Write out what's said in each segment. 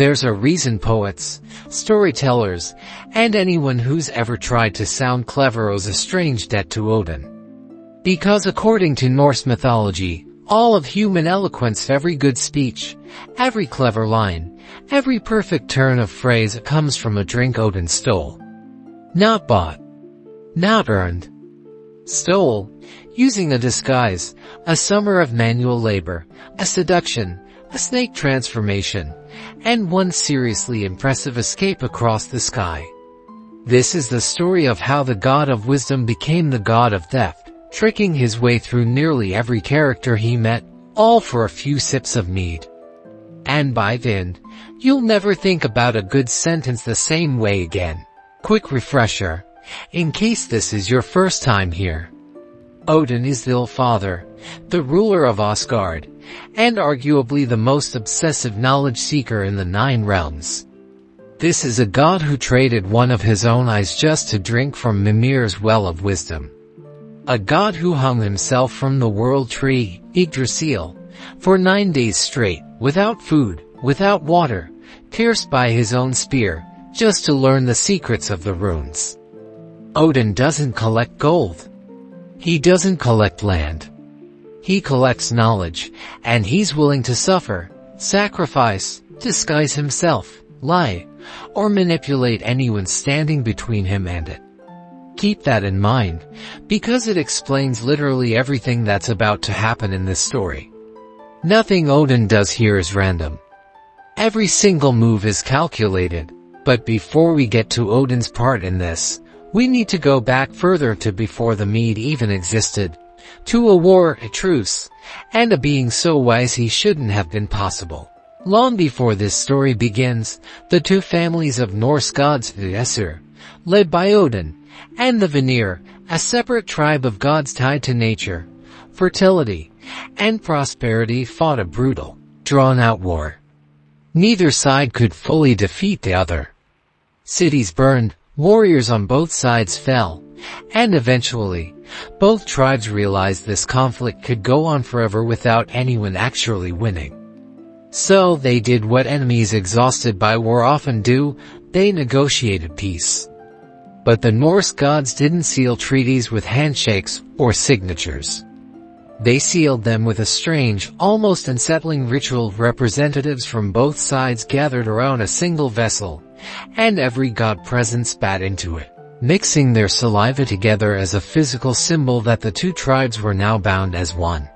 There's a reason poets, storytellers, and anyone who's ever tried to sound clever owes a strange debt to Odin. Because according to Norse mythology, all of human eloquence, every good speech, every clever line, every perfect turn of phrase comes from a drink Odin stole. Not bought. Not earned. Stole, using a disguise, a summer of manual labor, a seduction, a snake transformation, and one seriously impressive escape across the sky. This is the story of how the god of wisdom became the god of theft, tricking his way through nearly every character he met, all for a few sips of mead. And by then, you'll never think about a good sentence the same way again. Quick refresher, in case this is your first time here. Odin is the All-Father, the ruler of Asgard, and arguably the most obsessive knowledge seeker in the 9 realms. This is a god who traded one of his own eyes just to drink from Mimir's well of wisdom. A god who hung himself from the world tree, Yggdrasil, for 9 days straight, without food, without water, pierced by his own spear, just to learn the secrets of the runes. Odin doesn't collect gold. He doesn't collect land. He collects knowledge, and he's willing to suffer, sacrifice, disguise himself, lie, or manipulate anyone standing between him and it. Keep that in mind, because it explains literally everything that's about to happen in this story. Nothing Odin does here is random. Every single move is calculated, but before we get to Odin's part in this, we need to go back further to before the Mead even existed, to a war, a truce, and a being so wise he shouldn't have been possible. Long before this story begins, the 2 families of Norse gods, the Aesir, led by Odin, and the Vanir, a separate tribe of gods tied to nature, fertility, and prosperity, fought a brutal, drawn-out war. Neither side could fully defeat the other. Cities burned, warriors on both sides fell, and eventually, both tribes realized this conflict could go on forever without anyone actually winning. So they did what enemies exhausted by war often do, they negotiated peace. But the Norse gods didn't seal treaties with handshakes or signatures. They sealed them with a strange, almost unsettling ritual. Representatives from both sides gathered around a single vessel, and every god present spat into it, mixing their saliva together as a physical symbol that the 2 tribes were now bound as one.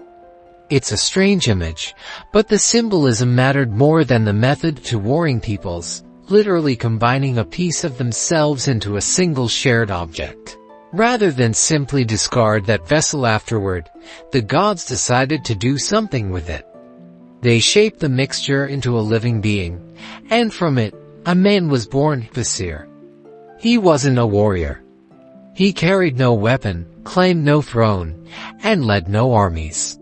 It's a strange image, but the symbolism mattered more than the method to warring peoples, literally combining a piece of themselves into a single shared object. Rather than simply discard that vessel afterward, the gods decided to do something with it. They shaped the mixture into a living being, and from it, a man was born, Kvasir. He wasn't a warrior. He carried no weapon, claimed no throne, and led no armies.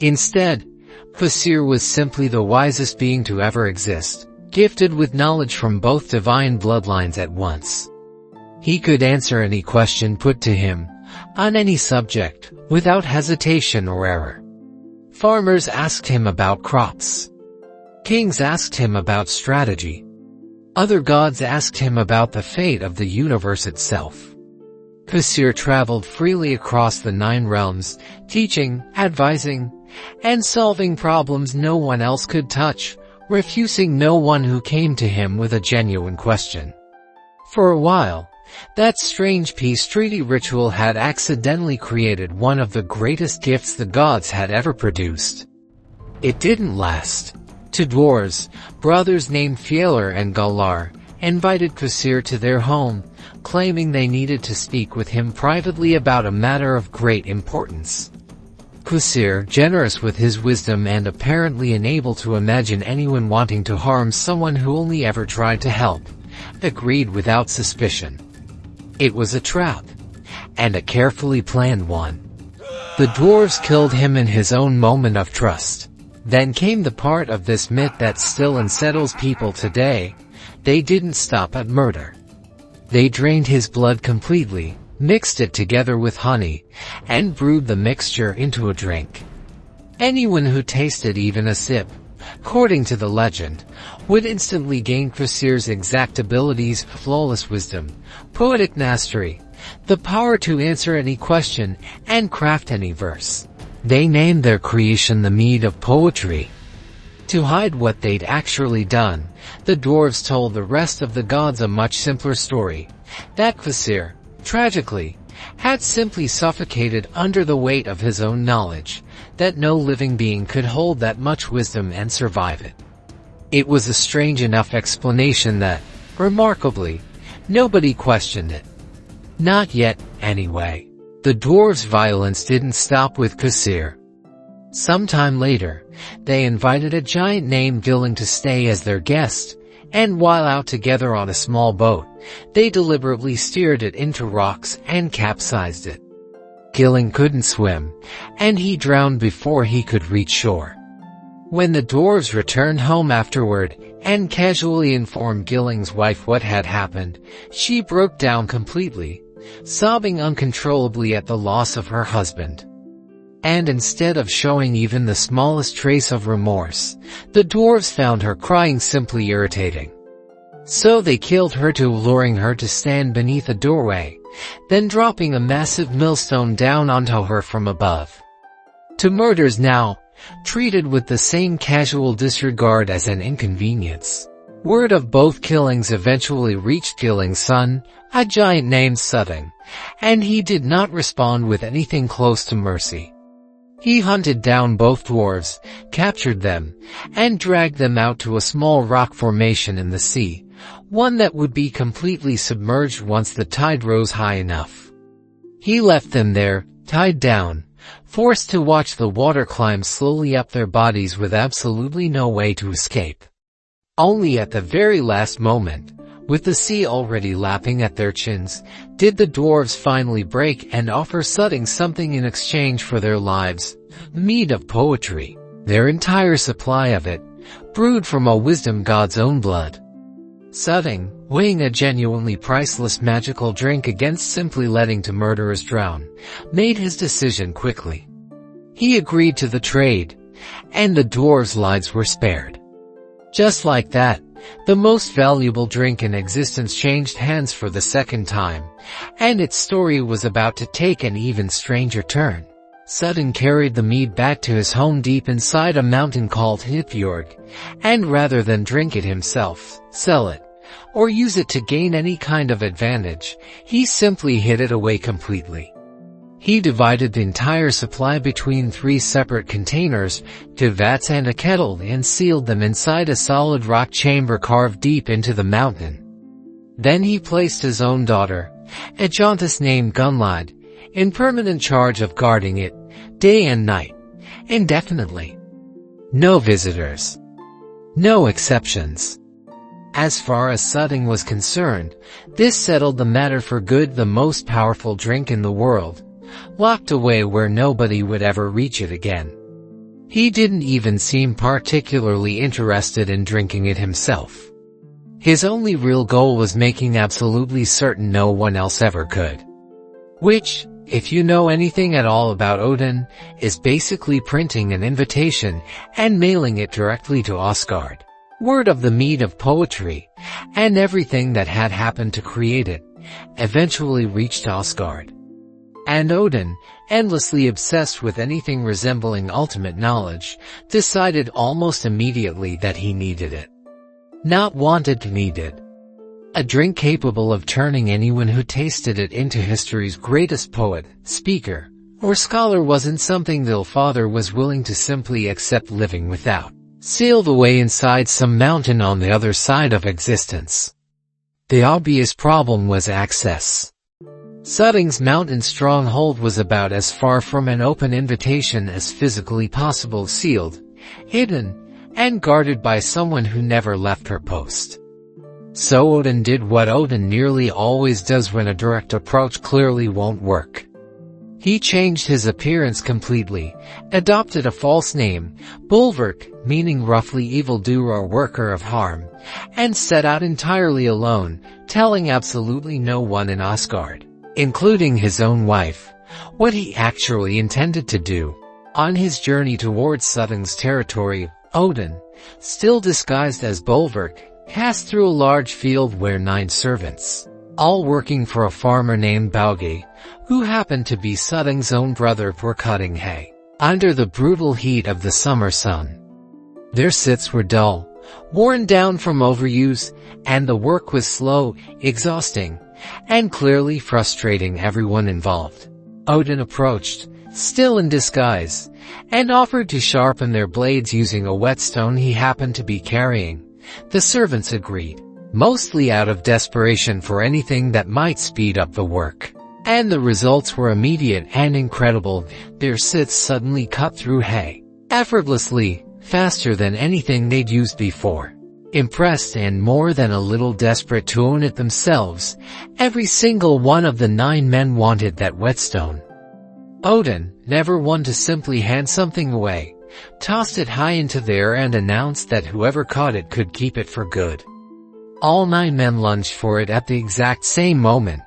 Instead, Kvasir was simply the wisest being to ever exist, gifted with knowledge from both divine bloodlines at once. He could answer any question put to him, on any subject, without hesitation or error. Farmers asked him about crops. Kings asked him about strategy. Other gods asked him about the fate of the universe itself. Kvasir traveled freely across the 9 realms, teaching, advising, and solving problems no one else could touch, refusing no one who came to him with a genuine question. For a while, that strange peace treaty ritual had accidentally created one of the greatest gifts the gods had ever produced. It didn't last. 2 dwarves, brothers named Fjalar and Galar, invited Kvasir to their home, claiming they needed to speak with him privately about a matter of great importance. Kvasir, generous with his wisdom and apparently unable to imagine anyone wanting to harm someone who only ever tried to help, agreed without suspicion. It was a trap, and a carefully planned one. The dwarves killed him in his own moment of trust. Then came the part of this myth that still unsettles people today. They didn't stop at murder. They drained his blood completely, mixed it together with honey, and brewed the mixture into a drink. Anyone who tasted even a sip, according to the legend, would instantly gain Kvasir's exact abilities, flawless wisdom, poetic mastery, the power to answer any question, and craft any verse. They named their creation the Mead of Poetry. To hide what they'd actually done, the dwarves told the rest of the gods a much simpler story, that Kvasir, tragically, had simply suffocated under the weight of his own knowledge, that no living being could hold that much wisdom and survive it. It was a strange enough explanation that, remarkably, nobody questioned it. Not yet, anyway. The dwarves' violence didn't stop with Kvasir. Sometime later, they invited a giant named Gilling to stay as their guest, and while out together on a small boat, they deliberately steered it into rocks and capsized it. Gilling couldn't swim, and he drowned before he could reach shore. When the dwarves returned home afterward and casually informed Gilling's wife what had happened, she broke down completely, sobbing uncontrollably at the loss of her husband. And instead of showing even the smallest trace of remorse, the dwarves found her crying simply irritating. So they killed her too, luring her to stand beneath a doorway, then dropping a massive millstone down onto her from above. To murders now, treated with the same casual disregard as an inconvenience. Word of both killings eventually reached Gilling's son, a giant named Sutting, and he did not respond with anything close to mercy. He hunted down both dwarves, captured them, and dragged them out to a small rock formation in the sea, one that would be completely submerged once the tide rose high enough. He left them there, tied down, forced to watch the water climb slowly up their bodies with absolutely no way to escape. Only at the very last moment, with the sea already lapping at their chins, did the dwarves finally break and offer Sutting something in exchange for their lives, Mead of Poetry, their entire supply of it, brewed from a wisdom god's own blood. Sutting, weighing a genuinely priceless magical drink against simply letting two murderers drown, made his decision quickly. He agreed to the trade, and the dwarves' lives were spared. Just like that, the most valuable drink in existence changed hands for the second time, and its story was about to take an even stranger turn. Sutting carried the mead back to his home deep inside a mountain called Hithjorg, and rather than drink it himself, sell it, or use it to gain any kind of advantage, he simply hid it away completely. He divided the entire supply between 3 separate containers, 2 vats and a kettle, and sealed them inside a solid rock chamber carved deep into the mountain. Then he placed his own daughter, a giantess named Gunlad, in permanent charge of guarding it, day and night, indefinitely. No visitors. No exceptions. As far as Sutting was concerned, this settled the matter for good. The most powerful drink in the world, locked away where nobody would ever reach it again. He didn't even seem particularly interested in drinking it himself. His only real goal was making absolutely certain no one else ever could. Which, if you know anything at all about Odin, is basically printing an invitation and mailing it directly to Asgard. Word of the Mead of Poetry, and everything that had happened to create it, eventually reached Asgard. And Odin, endlessly obsessed with anything resembling ultimate knowledge, decided almost immediately that he needed it. Not wanted, needed. A drink capable of turning anyone who tasted it into history's greatest poet, speaker, or scholar wasn't something the father was willing to simply accept living without, sealed away inside some mountain on the other side of existence. The obvious problem was access. Sutting's mountain stronghold was about as far from an open invitation as physically possible, sealed, hidden, and guarded by someone who never left her post. So Odin did what Odin nearly always does when a direct approach clearly won't work. He changed his appearance completely, adopted a false name, Bulwark, meaning roughly evildoer or worker of harm, and set out entirely alone, telling absolutely no one in Asgard, including his own wife, what he actually intended to do. On his journey towards Sutting's territory, Odin, still disguised as Bolverk, passed through a large field where 9 servants, all working for a farmer named Baugi, who happened to be Suttung's own brother, were cutting hay under the brutal heat of the summer sun. Their sits were dull, worn down from overuse, and the work was slow, exhausting, and clearly frustrating everyone involved. Odin approached, still in disguise, and offered to sharpen their blades using a whetstone he happened to be carrying. The servants agreed, mostly out of desperation for anything that might speed up the work. And the results were immediate and incredible. Their scythes suddenly cut through hay, effortlessly, faster than anything they'd used before. Impressed and more than a little desperate to own it themselves, every single one of the 9 men wanted that whetstone. Odin, never one to simply hand something away, tossed it high into the air and announced that whoever caught it could keep it for good. All 9 men lunged for it at the exact same moment,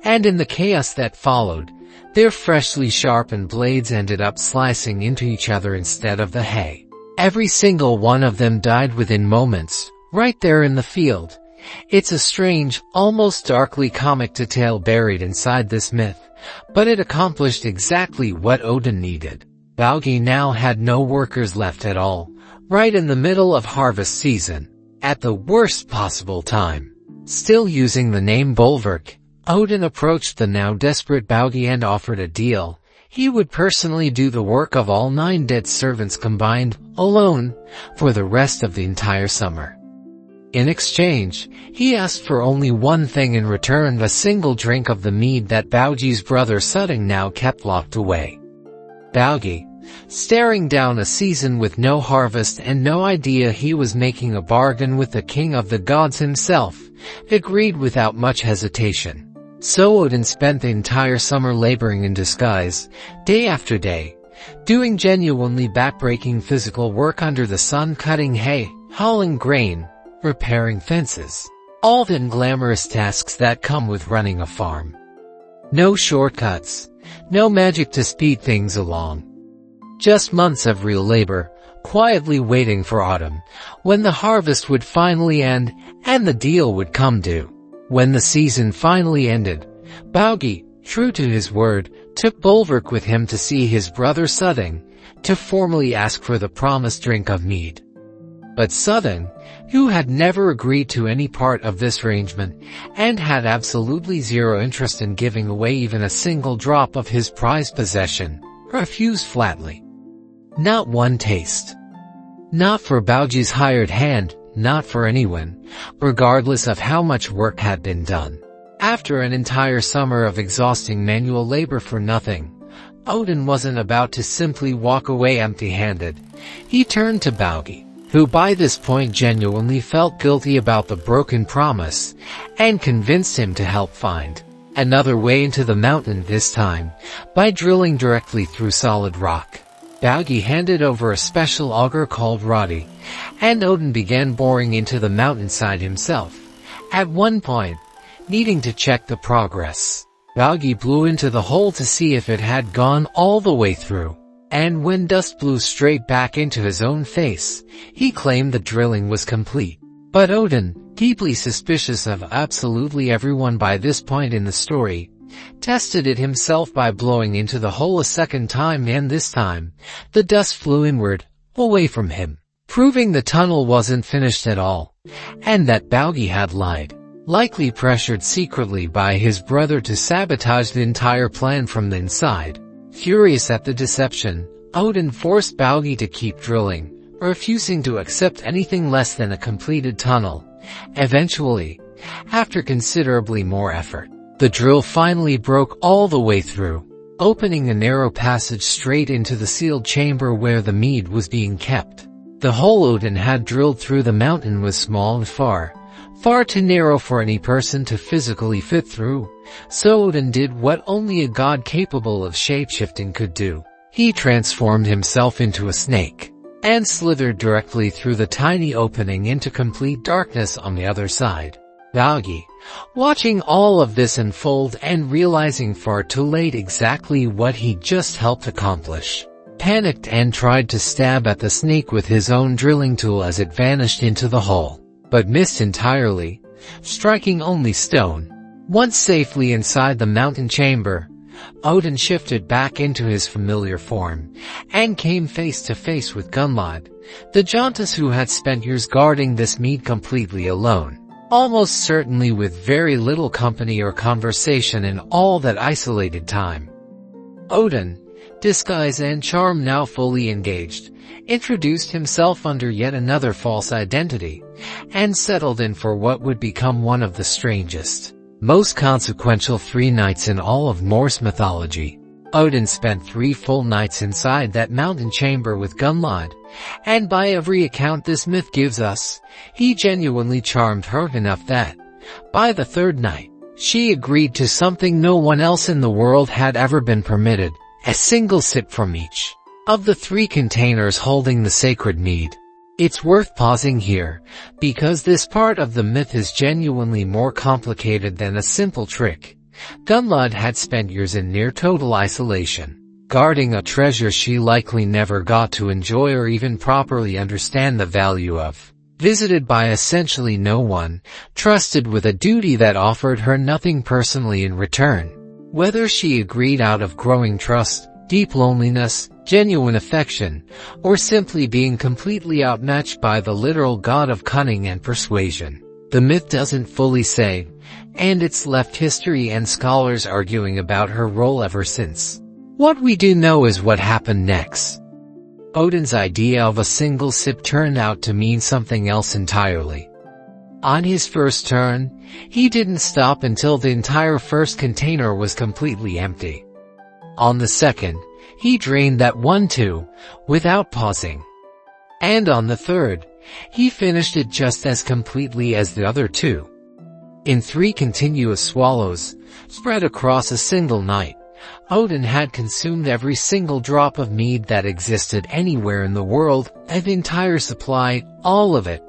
and in the chaos that followed, their freshly sharpened blades ended up slicing into each other instead of the hay. Every single one of them died within moments, right there in the field. It's a strange, almost darkly comic detail buried inside this myth, but it accomplished exactly what Odin needed. Baugi now had no workers left at all, right in the middle of harvest season, at the worst possible time. Still using the name Bolverk, Odin approached the now desperate Baugi and offered a deal. He would personally do the work of all 9 dead servants combined, alone, for the rest of the entire summer. In exchange, he asked for only one thing in return: a single drink of the mead that Baugi's brother Suttung now kept locked away. Baugi, staring down a season with no harvest and no idea he was making a bargain with the king of the gods himself, agreed without much hesitation. So Odin spent the entire summer laboring in disguise, day after day, doing genuinely backbreaking physical work under the sun, cutting hay, hauling grain, repairing fences. All the glamorous tasks that come with running a farm. No shortcuts, no magic to speed things along. Just months of real labor, quietly waiting for autumn, when the harvest would finally end, and the deal would come due. When the season finally ended, Baugi, true to his word, took Bolverk with him to see his brother Suttung, to formally ask for the promised drink of mead. But Suttung, who had never agreed to any part of this arrangement, and had absolutely zero interest in giving away even a single drop of his prized possession, refused flatly. Not one taste. Not for Baugi's hired hand, not for anyone, regardless of how much work had been done. After an entire summer of exhausting manual labor for nothing, Odin wasn't about to simply walk away empty-handed. He turned to Baugi, who by this point genuinely felt guilty about the broken promise, and convinced him to help find another way into the mountain, this time by drilling directly through solid rock. Baugi handed over a special auger called Rodi, and Odin began boring into the mountainside himself. At one point, needing to check the progress, Baugi blew into the hole to see if it had gone all the way through. And when dust blew straight back into his own face, he claimed the drilling was complete. But Odin, deeply suspicious of absolutely everyone by this point in the story, tested it himself by blowing into the hole a second time, and this time, the dust flew inward, away from him, proving the tunnel wasn't finished at all, and that Baugi had lied, likely pressured secretly by his brother to sabotage the entire plan from the inside. Furious at the deception, Odin forced Baugi to keep drilling, refusing to accept anything less than a completed tunnel. Eventually, after considerably more effort, the drill finally broke all the way through, opening a narrow passage straight into the sealed chamber where the mead was being kept. The hole Odin had drilled through the mountain was small and far too narrow for any person to physically fit through, so Odin did what only a god capable of shapeshifting could do. He transformed himself into a snake, and slithered directly through the tiny opening into complete darkness on the other side. Baugi, watching all of this unfold and realizing far too late exactly what he just helped accomplish, panicked and tried to stab at the snake with his own drilling tool as it vanished into the hole, but missed entirely, striking only stone. Once safely inside the mountain chamber, Odin shifted back into his familiar form, and came face to face with Gunlod, the giantess who had spent years guarding this mead completely alone, almost certainly with very little company or conversation in all that isolated time. Odin, disguise and charm now fully engaged, introduced himself under yet another false identity, and settled in for what would become one of the strangest, most consequential 3 nights in all of Norse mythology. Odin spent 3 full nights inside that mountain chamber with Gunlod, and by every account this myth gives us, he genuinely charmed her enough that, by the 3rd night, she agreed to something no one else in the world had ever been permitted: a single sip from each of the 3 containers holding the sacred mead. It's worth pausing here, because this part of the myth is genuinely more complicated than a simple trick. Gunlod had spent years in near total isolation, guarding a treasure she likely never got to enjoy or even properly understand the value of. Visited by essentially no one, trusted with a duty that offered her nothing personally in return. Whether she agreed out of growing trust, deep loneliness, genuine affection, or simply being completely outmatched by the literal god of cunning and persuasion, the myth doesn't fully say, and it's left history and scholars arguing about her role ever since. What we do know is what happened next. Odin's idea of a single sip turned out to mean something else entirely. On his first turn, he didn't stop until the entire first container was completely empty. On the second, he drained that one too, without pausing. And on the third, he finished it just as completely as the other 2. In 3 continuous swallows, spread across a single night, Odin had consumed every single drop of mead that existed anywhere in the world, an entire supply, all of it,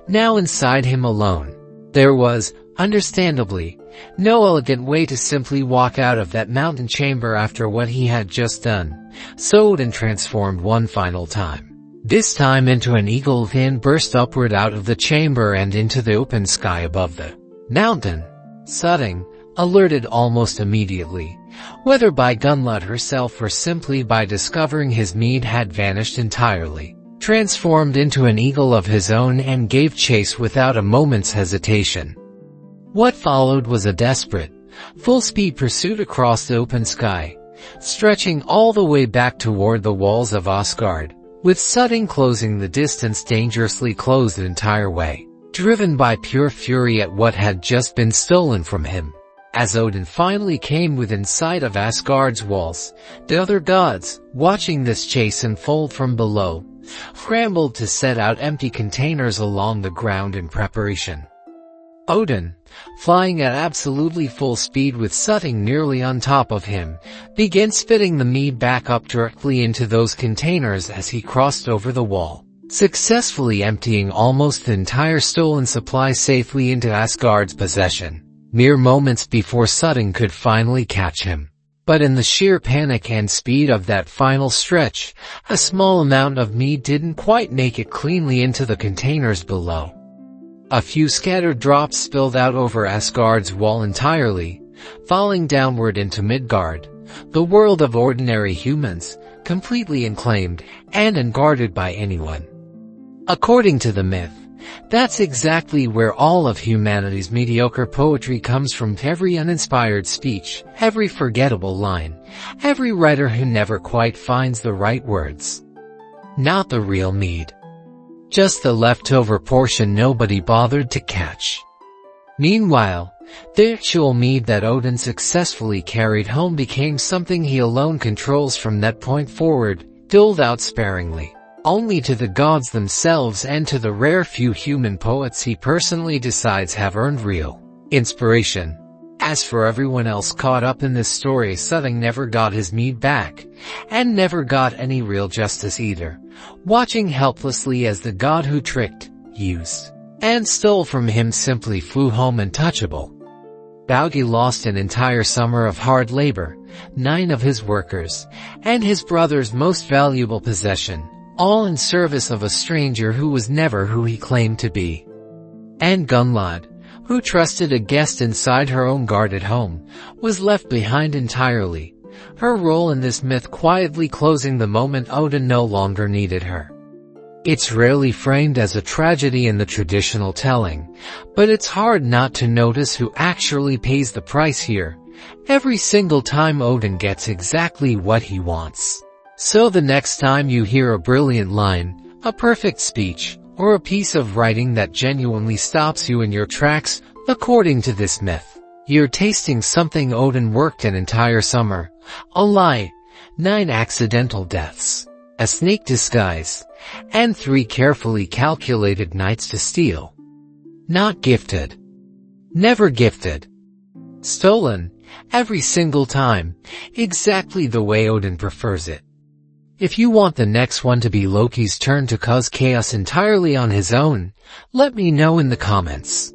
now inside him alone. There was, understandably, no elegant way to simply walk out of that mountain chamber after what he had just done, so Odin transformed one final time. This time into an eagle, then burst upward out of the chamber and into the open sky above the mountain. Sutting, alerted almost immediately, whether by Gunlod herself or simply by discovering his mead had vanished entirely, transformed into an eagle of his own and gave chase without a moment's hesitation. What followed was a desperate, full-speed pursuit across the open sky, stretching all the way back toward the walls of Asgard, with Sutting closing the distance dangerously close the entire way, driven by pure fury at what had just been stolen from him. As Odin finally came within sight of Asgard's walls, the other gods, watching this chase unfold from below, scrambled to set out empty containers along the ground in preparation. Odin, flying at absolutely full speed with Sutting nearly on top of him, began spitting the mead back up directly into those containers as he crossed over the wall, successfully emptying almost the entire stolen supply safely into Asgard's possession, mere moments before Sutting could finally catch him. But in the sheer panic and speed of that final stretch, a small amount of mead didn't quite make it cleanly into the containers below. A few scattered drops spilled out over Asgard's wall entirely, falling downward into Midgard, the world of ordinary humans, completely unclaimed and unguarded by anyone. According to the myth, that's exactly where all of humanity's mediocre poetry comes from: every uninspired speech, every forgettable line, every writer who never quite finds the right words. Not the real mead. Just the leftover portion nobody bothered to catch. Meanwhile, the actual mead that Odin successfully carried home became something he alone controls from that point forward, doled out sparingly, only to the gods themselves and to the rare few human poets he personally decides have earned real inspiration. As for everyone else caught up in this story, Sutting never got his mead back, and never got any real justice either, watching helplessly as the god who tricked, used, and stole from him simply flew home untouchable. Baugi lost an entire summer of hard labor, 9 of his workers, and his brother's most valuable possession, all in service of a stranger who was never who he claimed to be. And Gunlod, who trusted a guest inside her own guarded home, was left behind entirely, her role in this myth quietly closing the moment Odin no longer needed her. It's rarely framed as a tragedy in the traditional telling, but it's hard not to notice who actually pays the price here, every single time Odin gets exactly what he wants. So the next time you hear a brilliant line, a perfect speech, or a piece of writing that genuinely stops you in your tracks, according to this myth, you're tasting something Odin worked an entire summer, a lie, 9 accidental deaths, a sneak disguise, and 3 carefully calculated nights to steal. Not gifted. Never gifted. Stolen, every single time, exactly the way Odin prefers it. If you want the next one to be Loki's turn to cause chaos entirely on his own, let me know in the comments.